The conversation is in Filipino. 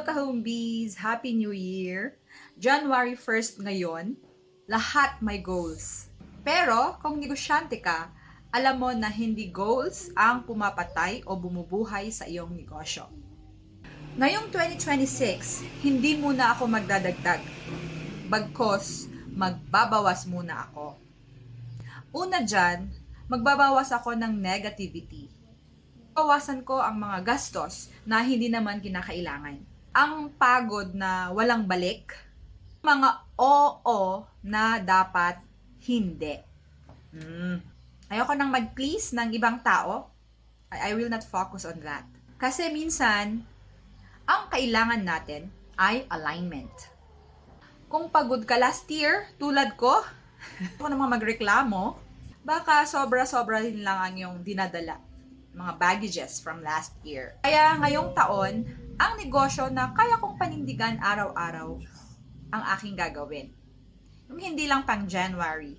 ka-homebees! Happy New Year! January 1st ngayon, lahat may goals. Pero kung negosyante ka, alam mo na hindi goals ang pumapatay o bumubuhay sa iyong negosyo. Ngayong 2026, hindi muna ako magdadagdag. Bagkos, magbabawas muna ako. Una dyan, magbabawas ako ng negativity. Bawasan ko ang mga gastos na hindi naman kinakailangan. Ang pagod na walang balik, mga oo na dapat hindi. Ayoko nang mag-please ng ibang tao. I will not focus on that. Kasi minsan, ang kailangan natin ay alignment. Kung pagod ka last year, tulad ko, ako namang magreklamo, baka sobra-sobra din lang ang yung dinadala. Mga baggages from last year. Kaya ngayong taon, ang negosyo na kaya kong panindigan araw-araw ang aking gagawin. Yung hindi lang pang January.